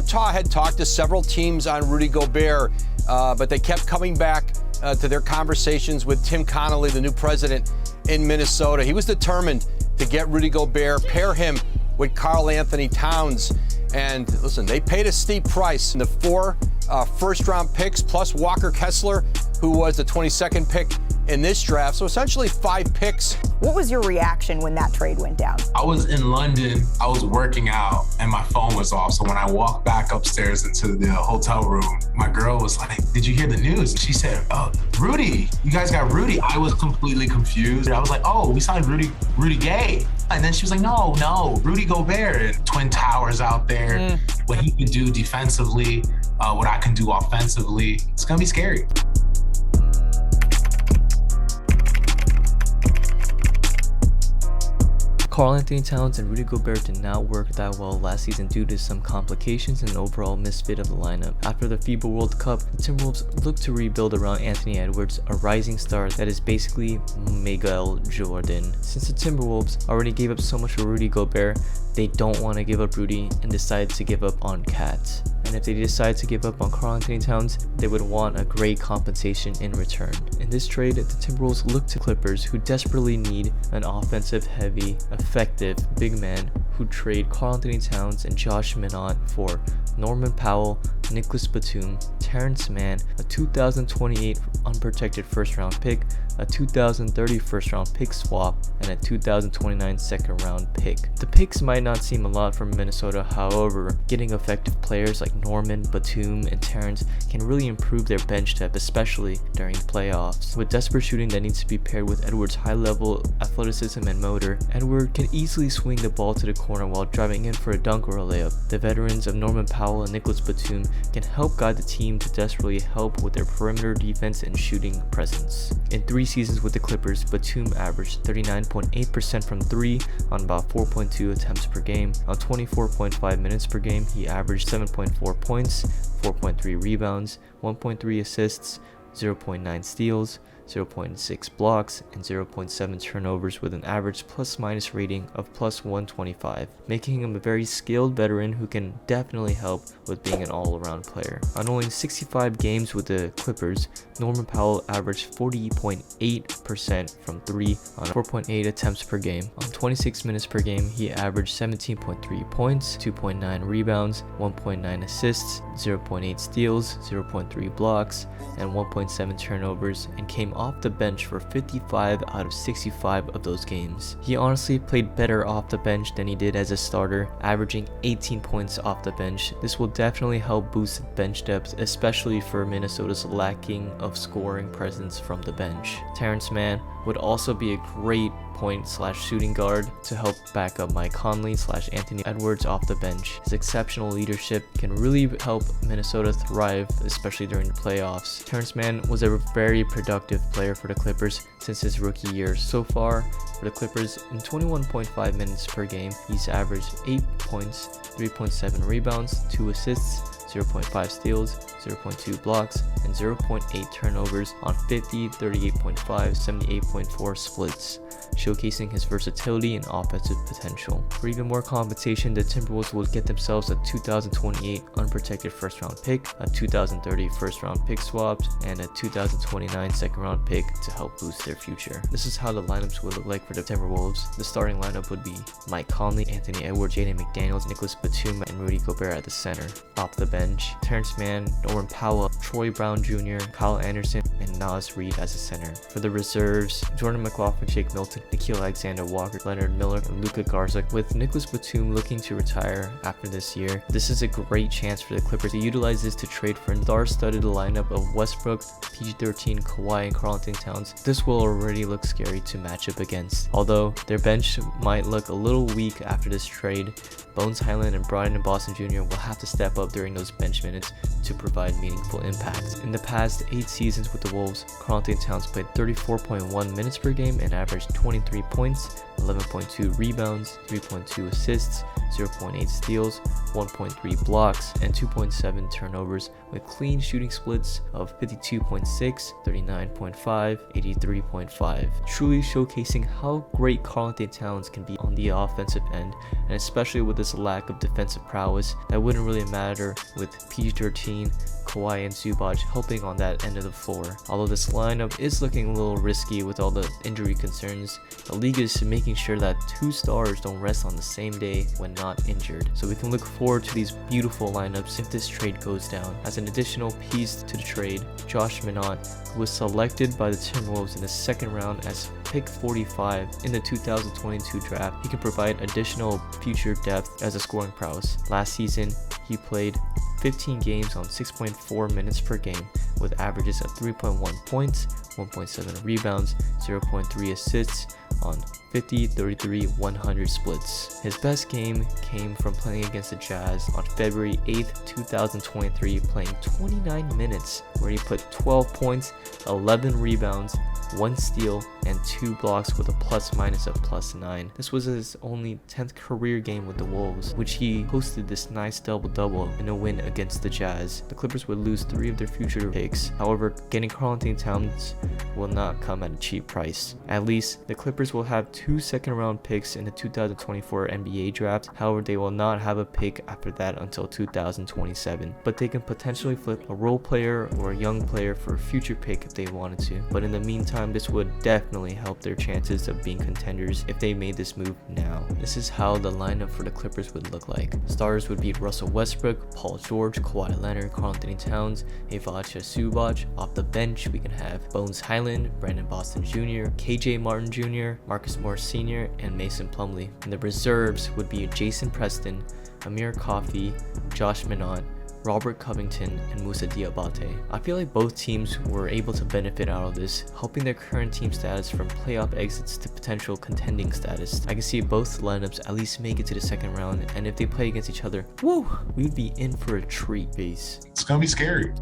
Utah had talked to several teams on Rudy Gobert, but they kept coming back to their conversations with Tim Connolly, the new president in Minnesota. He was determined to get Rudy Gobert, pair him with Karl-Anthony Towns. And listen, they paid a steep price. The 4 first-round picks plus Walker Kessler, who was the 22nd pick in this draft. So essentially 5 picks. What was your reaction when that trade went down? I was in London, I was working out, and my phone was off. So when I walked back upstairs into the hotel room, my girl was like, "Did you hear the news?" And she said, "Oh, Rudy, you guys got Rudy." I was completely confused. I was like, "Oh, we signed Rudy Gay." And then she was like, no, Rudy Gobert, and Twin Towers out there, what he can do defensively, what I can do offensively. It's gonna be scary. Karl-Anthony Towns and Rudy Gobert did not work that well last season due to some complications and an overall misfit of the lineup. After the FIBA World Cup, the Timberwolves looked to rebuild around Anthony Edwards, a rising star that is basically Miguel Jordan. Since the Timberwolves already gave up so much for Rudy Gobert, they don't want to give up Rudy and decide to give up on Cat. And if they decide to give up on Karl-Anthony Towns, they would want a great compensation in return. In this trade, the Timberwolves look to Clippers, who desperately need an offensive-heavy, effective big man, who trade Karl-Anthony Towns and Josh Minott for Norman Powell, Nicholas Batum, Terrence Mann, a 2028 unprotected first-round pick, a 2030 first-round pick swap, and a 2029 second-round pick. The picks might not seem a lot from Minnesota, however, getting effective players like Norman, Batum, and Terrence can really improve their bench depth, especially during playoffs. With desperate shooting that needs to be paired with Edwards' high-level athleticism and motor, Edward can easily swing the ball to the corner while driving in for a dunk or a layup. The veterans of Norman Powell and Nicholas Batum can help guide the team to desperately help with their perimeter defense and shooting presence. In 3 seasons with the Clippers, Batum averaged 39.8% from 3 on about 4.2 attempts per game. On 24.5 minutes per game, he averaged 7.4 points, 4.3 rebounds, 1.3 assists, 0.9 steals, 0.6 blocks, and 0.7 turnovers with an average plus-minus rating of plus 125, making him a very skilled veteran who can definitely help with being an all-around player. On only 65 games with the Clippers, Norman Powell averaged 40.8% from 3 on 4.8 attempts per game. On 26 minutes per game, he averaged 17.3 points, 2.9 rebounds, 1.9 assists, 0.8 steals, 0.3 blocks, and 1.7 turnovers, and came off the bench for 55 out of 65 of those games. He honestly played better off the bench than he did as a starter, averaging 18 points off the bench. This will definitely help boost bench depth, especially for Minnesota's lacking of scoring presence from the bench. Terrence Mann would also be a great point/shooting guard to help back up Mike Conley/Anthony Edwards off the bench. His exceptional leadership can really help Minnesota thrive, especially during the playoffs. Terrence Mann was a very productive player for the Clippers since his rookie year. So far, for the Clippers, in 21.5 minutes per game, he's averaged 8 points, 3.7 rebounds, 2 assists, 0.5 steals, 0.2 blocks, and 0.8 turnovers on 50, 38.5, 78.4 splits, showcasing his versatility and offensive potential. For even more compensation, the Timberwolves will get themselves a 2028 unprotected first-round pick, a 2030 first-round pick swapped, and a 2029 second-round pick to help boost their future. This is how the lineups would look like for the Timberwolves. The starting lineup would be Mike Conley, Anthony Edwards, Jaden McDaniels, Nicholas Batum, and Rudy Gobert at the center. Off the bench, Terrence Mann, Norman Powell, Troy Brown Jr., Kyle Anderson, and Nas Reed as a center. For the reserves, Jordan McLaughlin, Shake Milton, Nickeil Alexander-Walker, Leonard Miller, and Luka Garza. With Nicholas Batum looking to retire after this year, this is a great chance for the Clippers to utilize this to trade for a star-studded lineup of Westbrook, PG-13, Kawhi, and Karl-Anthony Towns. This will already look scary to match up against. Although their bench might look a little weak after this trade, Bones Highland and Brian and Boston Jr. will have to step up during those bench minutes to provide meaningful impact. In the past 8 seasons with the Wolves, Karl-Anthony Towns played 34.1 minutes per game and averaged 23 points, 11.2 rebounds, 3.2 assists, 0.8 steals, 1.3 blocks, and 2.7 turnovers, with clean shooting splits of 52.6, 39.5, 83.5, truly showcasing how great Karl-Anthony Towns can be on the offensive end, and especially with this lack of defensive prowess that wouldn't really matter with PG-13, Kawhi, and Zubac helping on that end of the floor. Although this lineup is looking a little risky with all the injury concerns, the league is making sure that 2 stars don't rest on the same day when not injured. So we can look forward to these beautiful lineups if this trade goes down. As an additional piece to the trade, Josh Minott, who was selected by the Timberwolves in the second round as pick 45 in the 2022 draft, he can provide additional future depth as a scoring prowess. Last season, he played 15 games on 6.4 minutes per game with averages of 3.1 points, 1.7 rebounds, 0.3 assists on 50, 33, 100 splits. His best game came from playing against the Jazz on February 8th, 2023, playing 29 minutes where he put 12 points, 11 rebounds, 1 steal, and 2 blocks with a plus-minus of +9. This was his only 10th career game with the Wolves, which he hosted this nice double-double in a win against the Jazz. The Clippers would lose 3 of their future picks. However, getting Karl-Anthony Towns will not come at a cheap price. At least, the Clippers will have 2 second-round picks in the 2024 NBA draft. However, they will not have a pick after that until 2027. But they can potentially flip a role player or a young player for a future pick if they wanted to. But in the meantime, this would definitely help their chances of being contenders if they made this move now. This is how the lineup for the Clippers would look like. Starters would be Russell Westbrook, Paul George, Kawhi Leonard, Karl-Anthony Towns, Ivica Zubac. Off the bench, we can have Bones Highland, Brandon Boston Jr., KJ Martin Jr., Marcus Morris Sr., and Mason Plumlee. And the reserves would be Jason Preston, Amir Coffey, Josh Minott, Robert Covington, and Moussa Diabate. I feel like both teams were able to benefit out of this, helping their current team status from playoff exits to potential contending status. I can see both lineups at least make it to the second round, and if they play against each other, woo, we would be in for a treat. Peace. It's gonna be scary.